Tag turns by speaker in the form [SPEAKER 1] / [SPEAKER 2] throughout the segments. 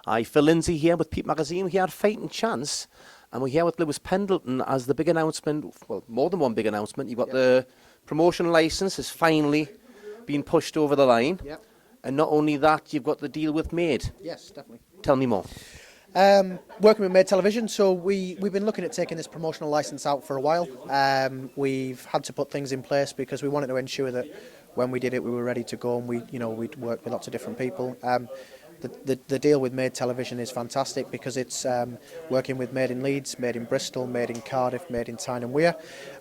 [SPEAKER 1] Hi, Phil Lindsay here with Peep Magazine. We're here at Fighting Chance, and we're here with Lewis Pendleton as the big announcement, well, more than one big announcement. You've got the promotion licence has finally been pushed over the line.
[SPEAKER 2] Yep.
[SPEAKER 1] And not only that, you've got the deal with Made.
[SPEAKER 2] Yes, definitely.
[SPEAKER 1] Tell me more.
[SPEAKER 2] Working with Made Television, so we've been looking at taking this promotional licence out for a while. We've had to put things in place because we wanted to ensure that when we did it, we were ready to go, and we'd worked with lots of different people. The deal with Made Television is fantastic because it's working with Made in Leeds, Made in Bristol, Made in Cardiff, Made in Tyne and Wear.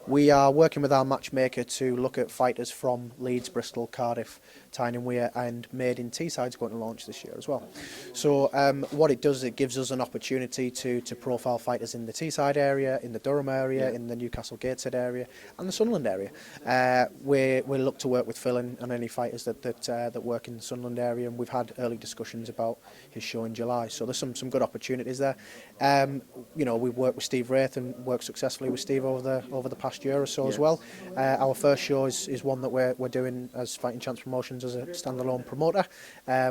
[SPEAKER 2] We are working with our matchmaker to look at fighters from Leeds, Bristol, Cardiff, Tyne and Wear, and Made in Teesside's going to launch this year as well. So what it does, it gives us an opportunity to profile fighters in the Teesside area, in the Durham area, in the Newcastle Gateshead area, and the Sunderland area. We'll look to work with Phil and any fighters that work in the Sunderland area, and we've had early discussions about his show in July. So there's some good opportunities there. We've worked with Steve Wraith and worked successfully with Steve over the past year or so as well. Our first show is one that we're doing as Fighting Chance Promotions as a standalone promoter,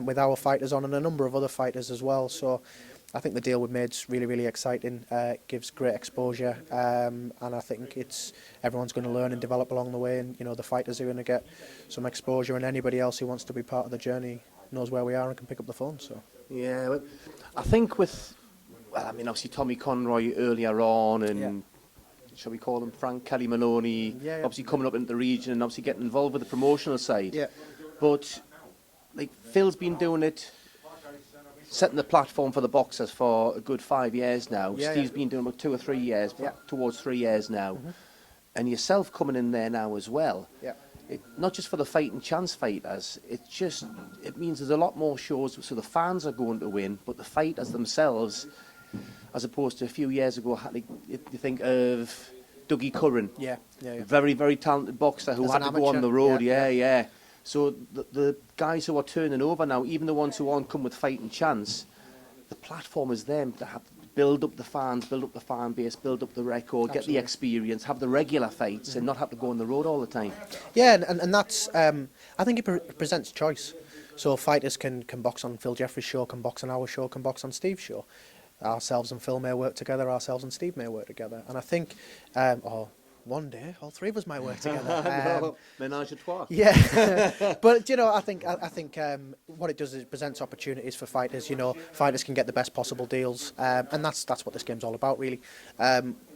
[SPEAKER 2] with our fighters on and a number of other fighters as well. So I think the deal with Made's really, really exciting. It gives great exposure, and I think everyone's going to learn and develop along the way. And the fighters are going to get some exposure, and anybody else who wants to be part of the journey knows where we are and can pick up the phone. So
[SPEAKER 1] Yeah, but I think obviously Tommy Conroy earlier on, and shall we call him Frank Kelly Maloney, obviously coming up into the region and obviously getting involved with the promotional side.
[SPEAKER 2] Yeah.
[SPEAKER 1] But Phil's been doing it, setting the platform for the boxers for a good 5 years now. Steve's been doing it about 2 or 3 years, towards 3 years now. And yourself coming in there now as well.
[SPEAKER 2] Yeah.
[SPEAKER 1] Not just for the Fighting Chance fighters, it means there's a lot more shows, so the fans are going to win, but the fighters themselves, as opposed to a few years ago, you think of Dougie Curran.
[SPEAKER 2] Yeah.
[SPEAKER 1] Very, very talented boxer who had to go on the road. So the guys who are turning over now, even the ones who aren't come with Fighting Chance, the platform is them to have build up the fans, build up the fan base, build up the record, get the experience, have the regular fights, and not have to go on the road all the time.
[SPEAKER 2] Yeah, and that's I think it presents choice. So fighters can box on Phil Jeffries' show, can box on our show, can box on Steve's show. Ourselves and Phil may work together, ourselves and Steve may work together. And I think, one day, all three of us might work together.
[SPEAKER 1] Ménage à trois.
[SPEAKER 2] Yeah, but I think what it does is it presents opportunities for fighters. Fighters can get the best possible deals, and that's what this game's all about, really.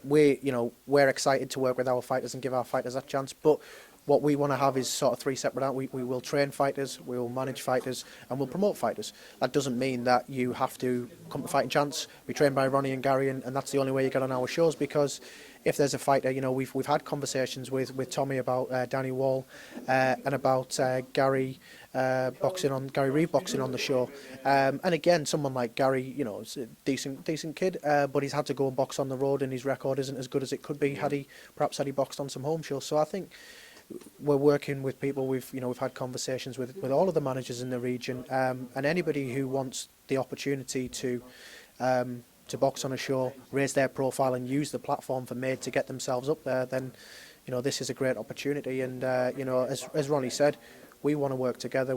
[SPEAKER 2] We're excited to work with our fighters and give our fighters that chance, but what we want to have is sort of three separate out. We will train fighters, we will manage fighters, and we'll promote fighters. That doesn't mean that you have to come to Fighting Chance. We train by Ronnie and Gary, and that's the only way you get on our shows, because if there's a fighter, we've had conversations with Tommy about Danny Wall and about Gary Reeve boxing on the show. And again, someone like Gary, is a decent kid, but he's had to go and box on the road, and his record isn't as good as it could be had he boxed on some home shows. So I think we're working with people. We've had conversations with all of the managers in the region, and anybody who wants the opportunity to box on a show, raise their profile, and use the platform for Made to get themselves up there, then this is a great opportunity. And as Ronnie said, we want to work together.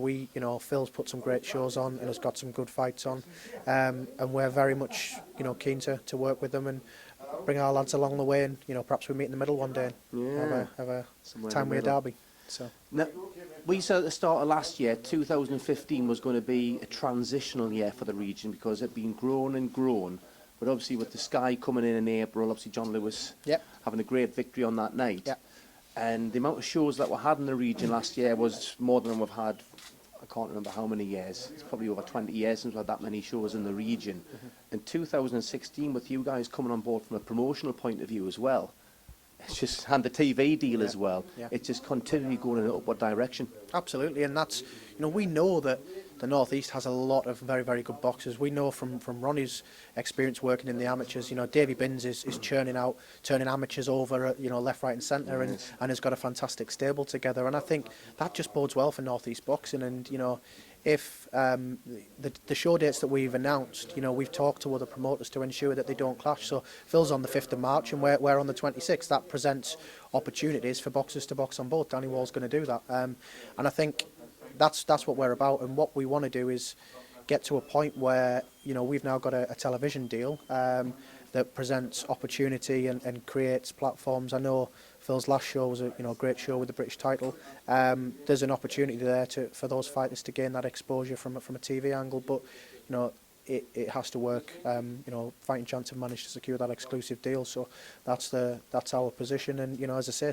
[SPEAKER 2] Phil's put some great shows on and has got some good fights on, and we're very much keen to work with them and bring our lads along the way, and perhaps we meet in the middle one day and have a Tyne-Wear derby. So
[SPEAKER 1] now, we said at the start of last year, 2015 was going to be a transitional year for the region because it had been grown and grown. But obviously with the Sky coming in April, obviously John Lewis having a great victory on that night. Yep. And the amount of shows that were had in the region last year was more than we've had, I can't remember how many years. It's probably over 20 years since we've had that many shows in the region. In 2016, with you guys coming on board from a promotional point of view as well, it's just, and the TV deal as well, it's just continually going in an upward direction.
[SPEAKER 2] Absolutely, and that's, we know that the North East has a lot of very, very good boxers. We know from Ronnie's experience working in the amateurs, Davy Binns is turning amateurs over, left, right and centre, and has got a fantastic stable together. And I think that just bodes well for North East boxing. And, if the show dates that we've announced, we've talked to other promoters to ensure that they don't clash. So Phil's on the 5th of March and we're on the 26th. That presents opportunities for boxers to box on both. Danny Wall's going to do that. And I think that's what we're about. And what we want to do is get to a point where we've now got a television deal that presents opportunity and creates platforms. I know Phil's last show was a great show with the British title. There's an opportunity there for those fighters to gain that exposure from a TV angle, but it has to work. Fighting Chance have managed to secure that exclusive deal, so that's our position. And as I say,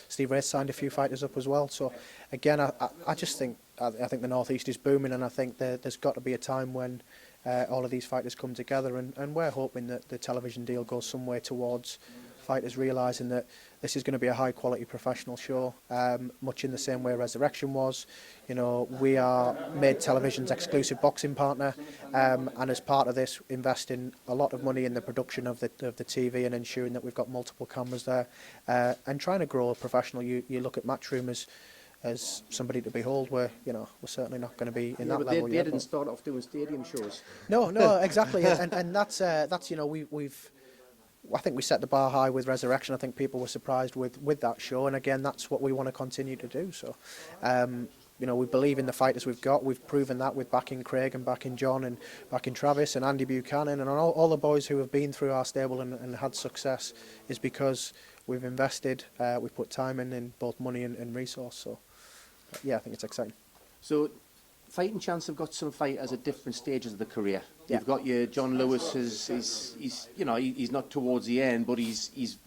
[SPEAKER 2] Steve Wraith signed a few fighters up as well. So again, I just think I think the North East is booming, and I think there's got to be a time when all of these fighters come together, and we're hoping that the television deal goes some way towards fighters realising that this is going to be a high quality professional show, much in the same way Resurrection was. We are Made Television's exclusive boxing partner, and as part of this, investing a lot of money in the production of the TV and ensuring that we've got multiple cameras there, and trying to grow a professional. You look at Matchroom as somebody to behold, where we're certainly not going to be in that level
[SPEAKER 1] they
[SPEAKER 2] yet.
[SPEAKER 1] Didn't start off doing stadium shows.
[SPEAKER 2] No, exactly, and that's I think we set the bar high with Resurrection. I think people were surprised with that show, and again, that's what we want to continue to do. So, we believe in the fighters we've got. We've proven that with backing Craig and backing John and backing Travis and Andy Buchanan and all the boys who have been through our stable and had success is because we've invested, we've put time in both money and resource. So, yeah, I think it's exciting.
[SPEAKER 1] So, Fighting Chance have got some fighters at different stages of the career.
[SPEAKER 2] Yeah.
[SPEAKER 1] You've got your John Lewis, he's not towards the end, but he's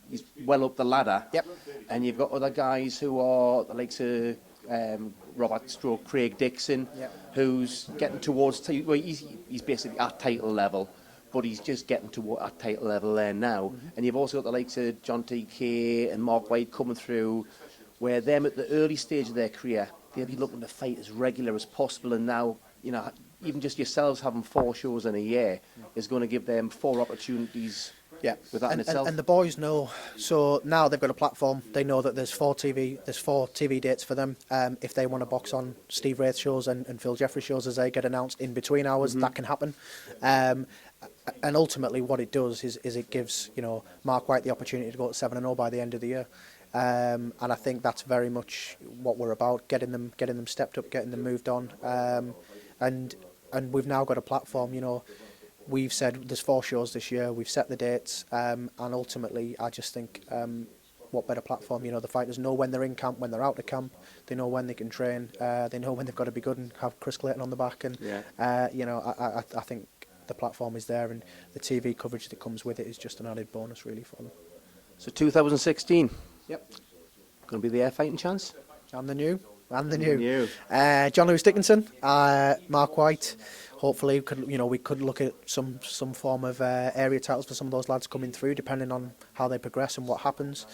[SPEAKER 1] well up the ladder.
[SPEAKER 2] Yep.
[SPEAKER 1] And you've got other guys who are the likes of Robert Stroke, Craig Dixon, who's getting towards, he's basically at title level, but he's just getting to at title level there now. Mm-hmm. And you've also got the likes of John TK and Mark White coming through, where them at the early stage of their career, they'll be looking to fight as regular as possible, and now, even just yourselves having 4 shows in a year is going to give them 4 opportunities.
[SPEAKER 2] Yeah,
[SPEAKER 1] with that in itself.
[SPEAKER 2] And the boys know. So now they've got a platform. They know that there's 4 TV dates for them. If they want to box on Steve Wraith shows and Phil Jeffrey shows as they get announced in between hours, that can happen. And ultimately, what it does is it gives Mark White the opportunity to go to 7-0 by the end of the year. And I think that's very much what we're about: getting them stepped up, getting them moved on. And we've now got a platform. We've said there's 4 shows this year. We've set the dates, and ultimately, I just think what better platform? The fighters know when they're in camp, when they're out of camp. They know when they can train. They know when they've got to be good and have Chris Clayton on the back. And I think the platform is there, and the TV coverage that comes with it is just an added bonus, really, for them.
[SPEAKER 1] So 2016.
[SPEAKER 2] Yep.
[SPEAKER 1] Going to be the Air Fighting Chance.
[SPEAKER 2] And the new. John Lewis Dickinson, Mark White. Hopefully, we could look at some form of area titles for some of those lads coming through, depending on how they progress and what happens.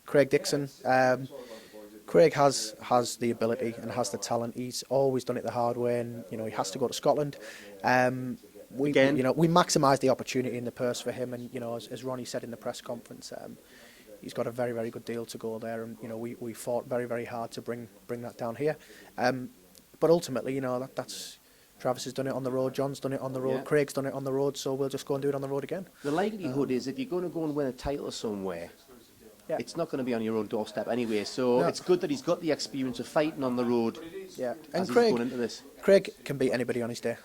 [SPEAKER 2] Craig Dixon. Craig has the ability and has the talent. He's always done it the hard way, and he has to go to Scotland. We maximise the opportunity in the purse for him, and as Ronnie said in the press conference, he's got a very, very good deal to go there, and we fought very, very hard to bring that down here. But ultimately, that's Travis has done it on the road, John's done it on the road, Craig's done it on the road, so we'll just go and do it on the road again.
[SPEAKER 1] The likelihood is, if you're going to go and win a title somewhere, it's not going to be on your own doorstep anyway. So it's good that he's got the experience of fighting on the road.
[SPEAKER 2] Yeah,
[SPEAKER 1] and he's going into this.
[SPEAKER 2] Craig can beat anybody on his day.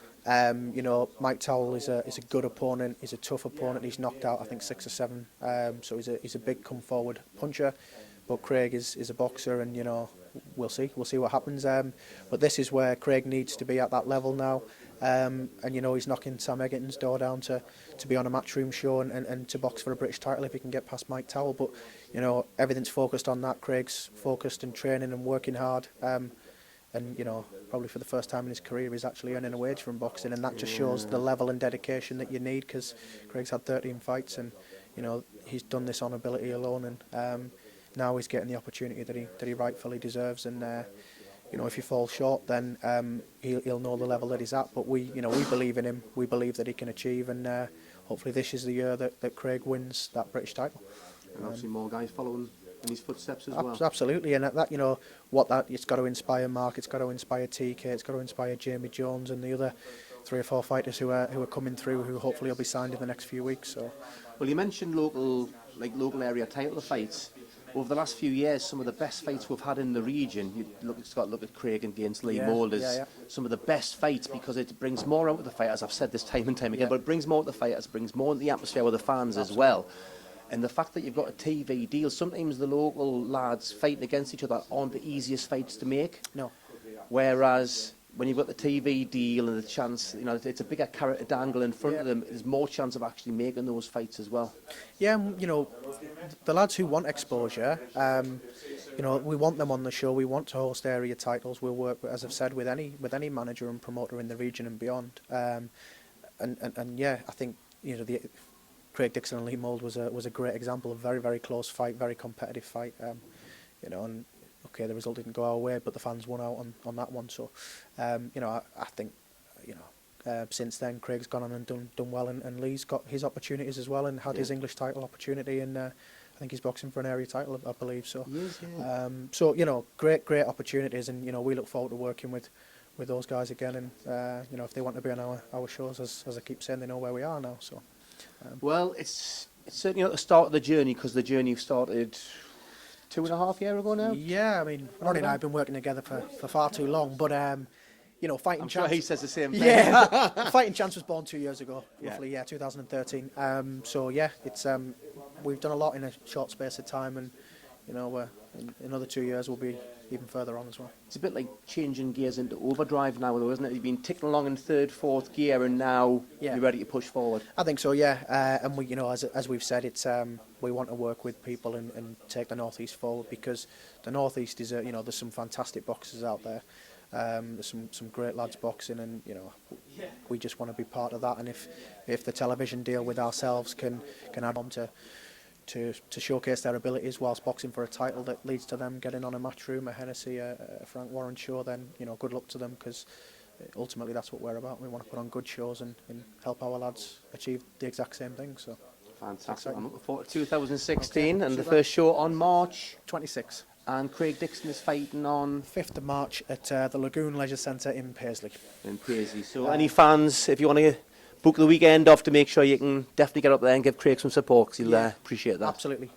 [SPEAKER 2] Mike Towell is a good opponent. He's a tough opponent. He's knocked out, I think, 6 or 7. So he's a big come forward puncher. But Craig is a boxer, and we'll see what happens. But this is where Craig needs to be at that level now. And he's knocking Sam Egerton's door down to be on a Matchroom show and to box for a British title if he can get past Mike Towell. But everything's focused on that. Craig's focused and training and working hard. And probably for the first time in his career, he's actually earning a wage from boxing, and that just shows the level and dedication that you need, because Craig's had 13 fights, and he's done this on ability alone, and now he's getting the opportunity that he rightfully deserves. And if he falls short, then he'll know the level that he's at. But we believe in him. We believe that he can achieve, and hopefully this is the year that Craig wins that British title.
[SPEAKER 1] And obviously more guys following in his footsteps as well.
[SPEAKER 2] Absolutely, and it's got to inspire Mark, it's got to inspire TK, it's got to inspire Jamie Jones and the other 3 or 4 fighters who are coming through, who hopefully will be signed in the next few weeks. So,
[SPEAKER 1] well, you mentioned local area title fights. over the last few years, some of the best fights we've had in the region, look at Craig against Lee Moulders, some of the best fights, because it brings more out of the fighters. I've said this time and time again, but it brings more out of the fighters, brings more into the atmosphere with the fans as well. And the fact that you've got a TV deal, sometimes the local lads fighting against each other aren't the easiest fights to make.
[SPEAKER 2] No.
[SPEAKER 1] Whereas when you've got the TV deal and the chance, you know, it's a bigger carrot to dangle in front of them, there's more chance of actually making those fights as well.
[SPEAKER 2] Yeah, you know, the lads who want exposure, you know, we want them on the show. We want to host area titles. We'll work, as I've said, with any manager and promoter in the region and beyond. And yeah, I think, you know, Craig Dixon and Lee Mould was a great example of very, very close fight, very competitive fight. You know, and okay, the result didn't go our way, but the fans won out on that one. So, you know, I think, you know, since then Craig's gone on and done well, and Lee's got his opportunities as well, and had his English title opportunity, and I think he's boxing for an area title, I believe. So, so you know, great opportunities, and you know, we look forward to working with those guys again, and you know, if they want to be on our shows, as I keep saying, they know where we are now. So,
[SPEAKER 1] well, it's certainly not the start of the journey, because the journey started 2.5 years ago now.
[SPEAKER 2] Yeah, I mean, Ronnie and I have been working together for far too long, but you know, Fighting Chance.
[SPEAKER 1] Sure he says the same thing.
[SPEAKER 2] Yeah, Fighting Chance was born 2 years ago, roughly. Yeah, 2013. So yeah, it's we've done a lot in a short space of time, and you know, in another 2 years we'll be even further on as well.
[SPEAKER 1] It's a bit like changing gears into overdrive now, though, isn't it? You've been ticking along in third, fourth gear, and now you're ready to push forward.
[SPEAKER 2] I think so, yeah. And we, you know, as we've said, it's we want to work with people and take the North East forward, because the North East is you know, there's some fantastic boxers out there. There's some great lads boxing, and you know, we just want to be part of that. And if the television deal with ourselves can add on to showcase their abilities whilst boxing for a title that leads to them getting on a Matchroom, a Hennessy, a Frank Warren show, then you know, good luck to them, because ultimately that's what we're about. We want to put on good shows and help our lads achieve the exact same thing. So
[SPEAKER 1] fantastic. I'm looking forward to 2016 and the first show on March
[SPEAKER 2] 26.
[SPEAKER 1] And Craig Dixon is fighting on
[SPEAKER 2] 5th of March at the Lagoon Leisure Centre in Paisley.
[SPEAKER 1] So any fans, if you want to book the weekend off, to make sure you can definitely get up there and give Craig some support, because he'll appreciate that.
[SPEAKER 2] Absolutely.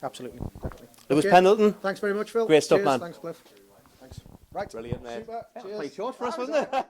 [SPEAKER 1] Lewis Pendleton.
[SPEAKER 2] Thanks very much, Phil.
[SPEAKER 1] Great stuff,
[SPEAKER 2] Cheers.
[SPEAKER 1] man.
[SPEAKER 2] Thanks, Cliff. Thanks. Right.
[SPEAKER 1] Brilliant, mate.
[SPEAKER 2] Super. Cheers.
[SPEAKER 1] Played short for us, wasn't it?